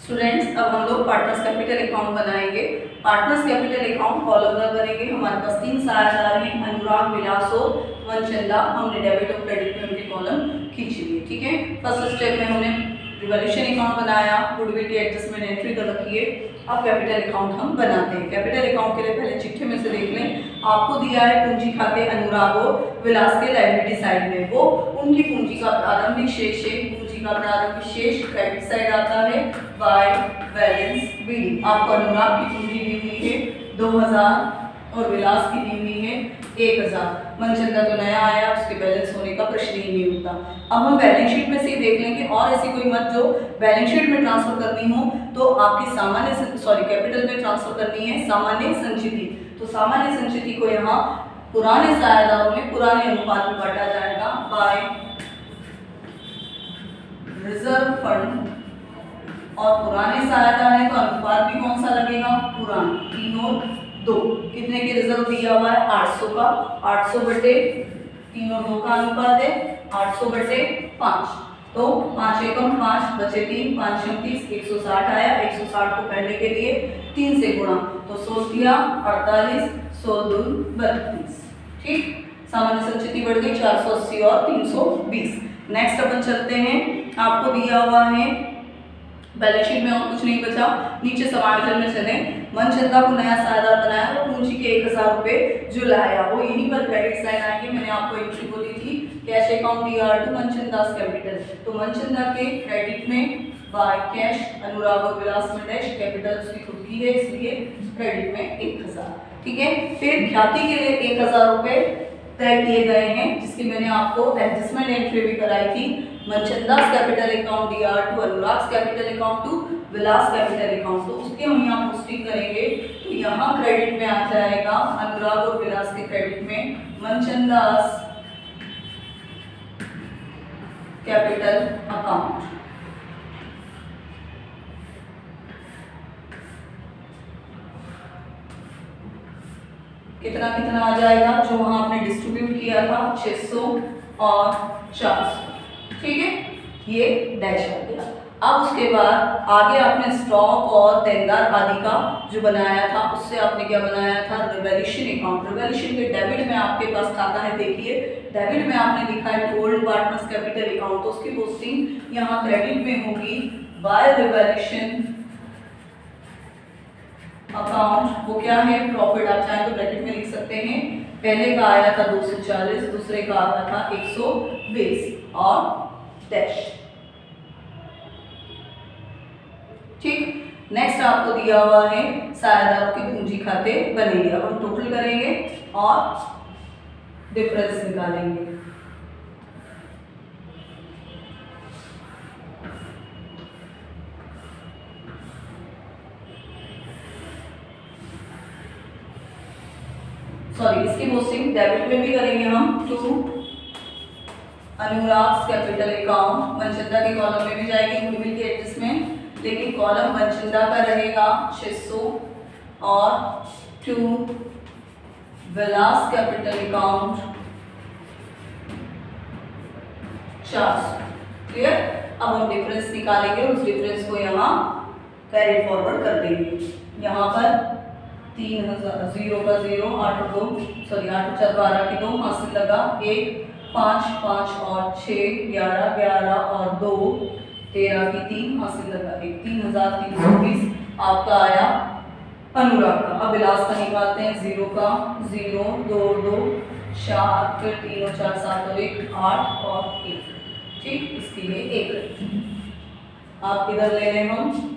Students, अब हम लोग पार्टनर्स कैपिटल अकाउंट बनाएंगे। पार्टनर्स कैपिटल अकाउंट कॉलमनर बनेंगे। हमारे पास 3 साझेदार हैं, अनुराग, विलास और मनचंदा। हमने डेबिट और क्रेडिट में उनके कॉलम खींच लिए। ठीक है, फर्स्ट स्टेप में हमने रिवॉल्यूशन अकाउंट बनाया, गुडविल की एडजस्टमेंट एंट्री कर रखी है। अब कैपिटल अकाउंट हम बनाते हैं। कैपिटल अकाउंट के लिए पहले चिट्ठे में से देख लें, आपको दिया है पूंजी खाते अनुराग और विलास के लायबिलिटी साइड में, वो उनकी पूंजी का प्रारंभिक शेष है। पूंजी का प्रारंभिक शेष क्रेडिट साइड आता है बाय बैलेंस बीडी। आपको अनुराग की पूंजी दी हुई है 2000 और विलास की दी हुई है 1000। मनचंदा तो नया आया, उसके बैलेंस होने का प्रश्न ही नहीं होता। अब हम बैलेंस शीट में से देख लेंगे और ऐसी कोई मत जो बैलेंस शीट में ट्रांसफर करनी हो तो आपकी कैपिटल में ट्रांसफर करनी है सामान्य संचिति। तो सामान्य संचिति को यहाँ पुराने साझेदारों में पुराने अनुपात में बांटा जाएगा बाय रिजर्व फंड। और पुराने साझेदार है तो अनुपात भी कौन सा लगेगा, पुराना। 3 और 2 कितने के रिजर्व दिया हुआ है, 800 का। 800 बटे 3 और 2 का अनुपात है 800 बटे 5। तो 5 एकम 5 बचे 3, 5 36 160 आया। 160 को पहले के लिए 3 से गुणा तो 16 48 100 दूर 32। ठीक, सामान्य संचिति बढ़ गई 480 और 320। नेक्स्ट अपन चलते हैं, आपको दिया हुआ है बैलेंस शीट में और कुछ नहीं बचा, नीचे समायोजन में चले। मनचंदा को नया साझेदार बनाया, वो पूंजी के 1000 रुपए जो लाया वो यहीं पर क्रेडिट साइड आएंगे। मैंने आपको एंट्री बोली थी cash account DR to Manchanda's capital. तो मनचंदा के क्रेडिट में बाय कैश, अनुराग और विलास में डैश, कैपिटल उसकी खुद की है इसलिए क्रेडिट में 1000। ठीक है, फिर ख्याति के लिए 1000 रुपए तय किए गए हैं, जिसकी मैंने आपको एडजस्टमेंट एंट्री भी कराई थी। Manchanda's capital account DR to Anurag capital account to Vilas capital account, तो उसके हम यहाँ पोस्टिंग करेंगे। तो यहाँ क्रेडिट में आ जाएगा अनुराग और विलास के क्रेडिट में मनचंदास कैपिटल अकाउंट। कितना कितना आ जाएगा जो वहां आपने डिस्ट्रीब्यूट किया था 600 और 400। ठीक है, ये डैश आ गया। अब उसके बाद आगे आपने स्टॉक और देनदार आदि का जो बनाया था उससे आपने क्या बनाया था, रिवॉल्यूशन अकाउंट। रिवॉल्यूशन के डेबिट में आपके पास खाता है, देखिए डेबिट में आपने लिखा है to old partners capital account, तो उसकी पोस्टिंग यहाँ क्रेडिट में होगी बाय रिवॉल्यूशन अकाउंट। वो क्या है, प्रॉफिट। आप चाहे तो ब्रैकेट में लिख सकते हैं। पहले का आया था 240, दूसरे का आया था 120 और डैश। ठीक, नेक्स्ट आपको दिया हुआ है साझेदारों के पूंजी खाते बनेंगे। अब हम टोटल करेंगे और डिफरेंस निकालेंगे। इसकी पोस्टिंग डेबिट में भी करेंगे हम to Anurag capital account. Manchanda के कॉलम में भी जाएगी गुडविल की एडजस्टमेंट, लेकिन कॉलम मनचंदा का रहेगा 600 और to Vilas capital account 400। Clear, अब हम डिफरेंस निकालेंगे, उस डिफरेंस को यहाँ कैरी फॉरवर्ड कर देंगे। यहाँ पर 3000 0 का 0 8 और 2 8 4 12 की 2 हासिल लगा 1 5 5 और 6 11 11 और 2 13 की 3 हासिल लगा 1 3320 आपका आया अनुराग का। अब विलास का निकालते हैं, 0 का 0 2 2 4 फिर 3 और 4 7 और 1 8 और 1। ठीक, इसके लिए 1 आप इधर ले लें हम।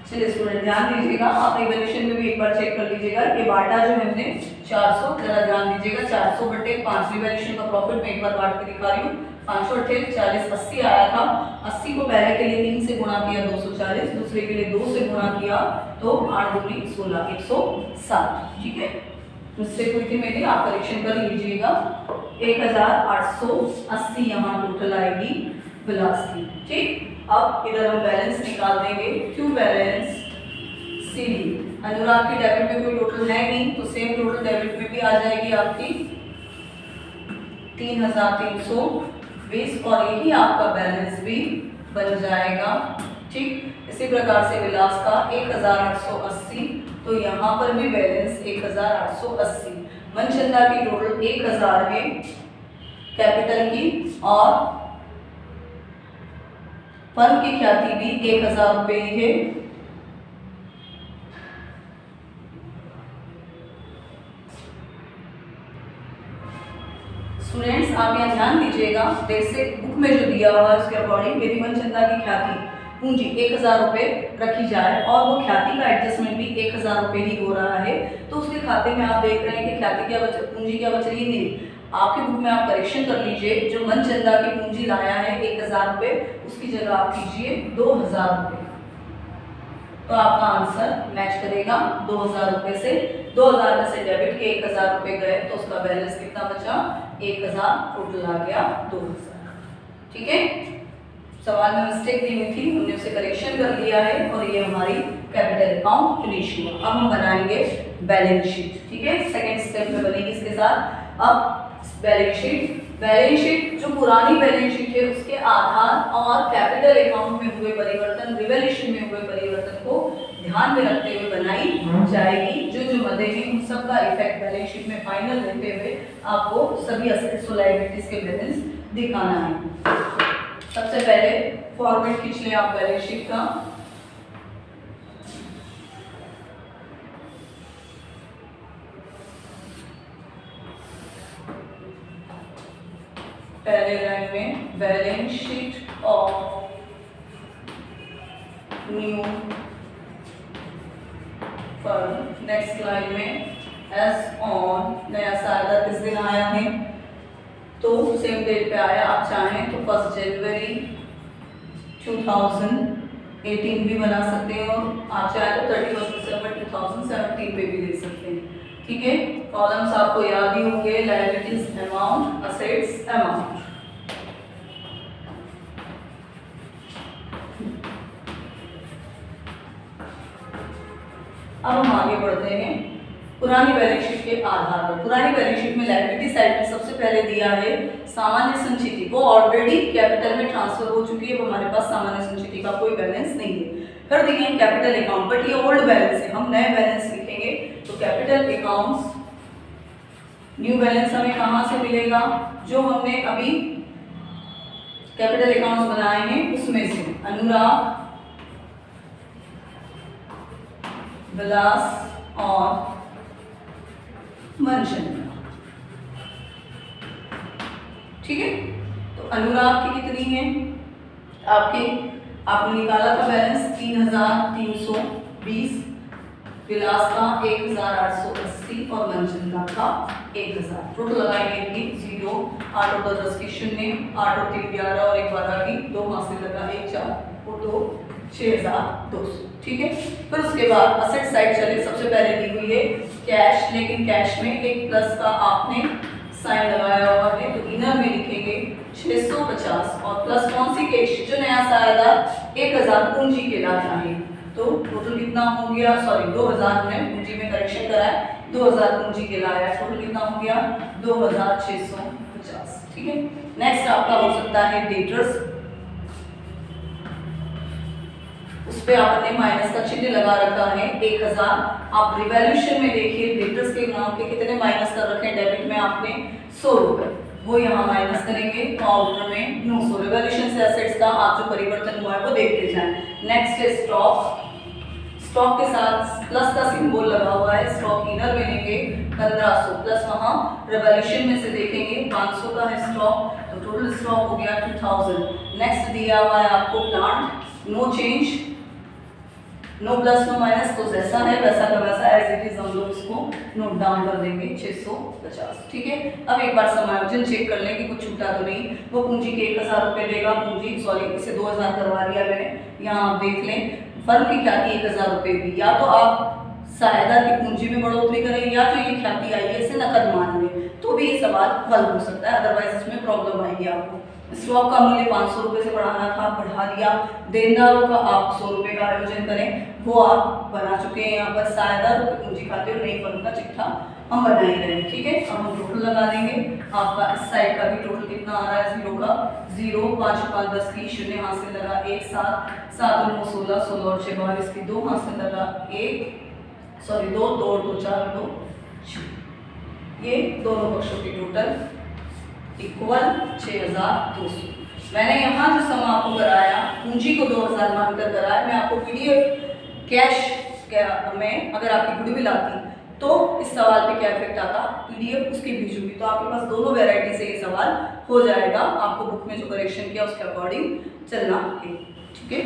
चलिए स्टूडेंट ध्यान दीजिएगा, आप रिवॉल्यूशन में भी एक बार चेक कर लीजिएगा। ये बांटा जो हमने 400, जरा ध्यान दीजिएगा 400 बटे 5 रिवॉल्यूशन का प्रॉफिट मैं एक बार बांट के दिखा रही हूँ। 5 और 40 80 आया था। 80 को पहले के लिए 3 से गुणा किया 240, दूसरे के लिए 2 से गुणा किया तो 8 दूनी 16 107। ठीक है, मिस्टेक हुई थी मेरी, आप करेक्शन कर लीजिएगा। 1880 यहाँ टोटल आएगी विलास की। ठीक, अब इधर हम बैलेंस निकाल देंगे। क्यू बैलेंस सीडी, अनुराग की डेबिट में कोई टोटल है नहीं तो सेम टोटल डेबिट में भी आ जाएगी आपकी 3300 20 और यही आपका बैलेंस भी बन जाएगा। ठीक, इसी प्रकार से विलास का 1880, तो यहाँ पर भी बैलेंस 1880। मनचंदा की टोटल 1000 है कैपिटल की, और फर्म की ख्याति भी 1000 रुपये है। स्टूडेंट्स आप यहाँ ध्यान दीजिएगा, जैसे बुक में जो दिया हुआ है उसके अकॉर्डिंग यदि मनचंदा की ख्याति पूंजी 1000 रुपये रखी जाए और वो ख्याति का एडजस्टमेंट भी 1000 रुपये ही हो रहा है, तो उसके खाते में आप देख रहे हैं कि ख्याति क्या बच, पूंजी क्या बच रही है, नहीं। आपकी बुक में आप करेक्शन कर लीजिए, जो मनचंदा की पूंजी लाया है 1000 रुपये, उसकी जगह आप कीजिए 2000 रुपये, तो आपका आंसर मैच करेगा 2000 रुपये से। 2000 में से डेबिट के 1000 रुपये गए तो उसका बैलेंस कितना बचा, 1000, टोटल आ गया 2000। ठीक है, सवाल में मिस्टेक दी हुई थी, हमने उसे करेक्शन कर लिया है और ये हमारी कैपिटल अकाउंट फिनिश हुआ। अब हम बनाएंगे बैलेंस शीट। ठीक है, सेकंड स्टेप में बनेगी इसके साथ। अब बैलेंस शीट जो पुरानी बैलेंस शीट है उसके आधार और कैपिटल अकाउंट में हुए परिवर्तन, रिवैल्यूएशन में हुए परिवर्तन को ध्यान में रखते हुए बनाई जाएगी। जो जो मदे हैं उन सब का इफेक्ट बैलेंस शीट में फाइनल लेते हुए आपको सभी एसेट्स और लायबिलिटीज के बैलेंस दिखाना है। सबसे पहले फॉर्मेट खींच लें आप बैलेंस शीट का। पहले लाइन में balance sheet of new firm, next line में एज ऑन, नया साल किस दिन आया है, तो सेम डेट पे आया। आप चाहें तो 1 जनवरी 2018 भी बना सकते हैं और आप चाहें तो 31 दिसंबर 2017 पे भी दे सकते हैं। ठीक है, कॉलम्स आपको याद ही होंगे, लायबिलिटीज अमाउंट, असेट्स अमाउंट। अब हम आगे बढ़ते हैं पुरानी बैलेंस शीट के आधार पर। पुरानी बैलेंस शीट में लायबिलिटी साइड में सबसे पहले दिया है सामान्य संचिति, वो ऑलरेडी कैपिटल में ट्रांसफर हो चुकी है, वो हमारे पास सामान्य संचिति का कोई बैलेंस नहीं है। कर दिए कैपिटल अकाउंट, बट ये ओल्ड बैलेंस है, हम नए बैलेंस लिखेंगे। तो कैपिटल अकाउंट्स न्यू बैलेंस हमें कहाँ से मिलेगा, जो हमने अभी कैपिटल अकाउंट्स बनाए हैं उसमें से अनुराग, विलास और मनचंदा। ठीक है, तो अनुराग की कितनी है, आपने निकाला था बैलेंस 3320, विलास का 1880 और मनचंदा का 1000। टोटल लगाएंगे 0, 8 और 10 की 0, 8 और 3 11 और 1 12 की, 2 हाथ से लगा 1 4 और 2 6200। ठीक है, फिर उसके बाद असेट साइड चले। सबसे पहले दी हुई है कैश, लेकिन कैश में एक प्लस का आपने साइन लगाया हुआ है, तो इनर में लिखेंगे 650 और प्लस कौन सी कैश, जो नया साया 1000 पूंजी के लाता है। तो टोटल कितना हो गया, सॉरी 2000 ने पूंजी में करेक्शन करा है, 2000 पूंजी के लाया, टोटल कितना हो गया 2650। ठीक है, नेक्स्ट आपका हो सकता है डेटर्स, उस पे आपने माइनस का चिन्ह लगा रखा है 1000। आप रिवैल्यूएशन में देखिए डेटर्स के नाम के कितने माइनस कर रखे हैं, डेबिट में आपने 100 रुपए, वो यहाँ माइनस करेंगे, काउंटर में 900। रिवैल्यूएशन से एसेट्स का आप जो परिवर्तन हुआ है वो देखते जाएं। नेक्स्ट है स्टॉक, स्टॉक के साथ प्लस का सिंबल लगा हुआ है, स्टॉक इनर में लेंगे 1500 प्लस वहाँ रिवैल्यूएशन में से देखेंगे 500 का है स्टॉक, तो टोटल स्टॉक हो गया 2000। नेक्स्ट दिया हुआ है आपको plant, no change, no plus no minus, तो जैसा है वैसा का वैसा एज इट इज हम लोग इसको नोट डाउन कर देंगे 650। ठीक है, अब एक बार समायोजन चेक कर लें कि कुछ छूटा तो नहीं। वो पूंजी के 1000 रुपये देगा, पूंजी सॉरी इसे 2000 करवा दिया मैंने, यहाँ आप देख लें फर्म की ख्याति 1000 रुपये भी, या तो आप सहायता की पूंजी में बढ़ोतरी करें या जो ये ख्याति आई है इसे नकद मान लें, तो भी ये सवाल हल हो सकता है, अदरवाइज इसमें प्रॉब्लम आएगी आपको। स्टॉक का मूल्य 500 रुपये से बढ़ाना था, बढ़ा दिया। देनदारों का आप 100 रुपये का आयोजन करें, वो आप बना चुके हैं। यहाँ पर सहायता पूंजी खाते और नई फर्म का चिट्ठा हम बना ही रहे हैं, ठीक है। अब हम टोटल लगा देंगे। आपका इस साइड का भी टोटल कितना आ रहा है 0 का 0, 5 5 10 की 0 हाथ से लगा 1 7 7 और 9 16 16 और 6 22 की 2 हाथ से लगा 1 सॉरी 2 2 और 2 4 2 6। ये दोनों पक्षों की टोटल इक्वल 6200। मैंने यहाँ जो सम आपको कराया पूंजी को 2000 मानकर कराया, मैं आपको पीडीएफ कैश में अगर आपकी गुडविल आती तो इस सवाल पे क्या इफेक्ट आता पीडीएफ उसकी भेजूंगी, तो आपके पास दोनों वैरायटी से ये सवाल हो जाएगा। आपको बुक में जो करेक्शन किया उसके अकॉर्डिंग चलना है, ठीक है।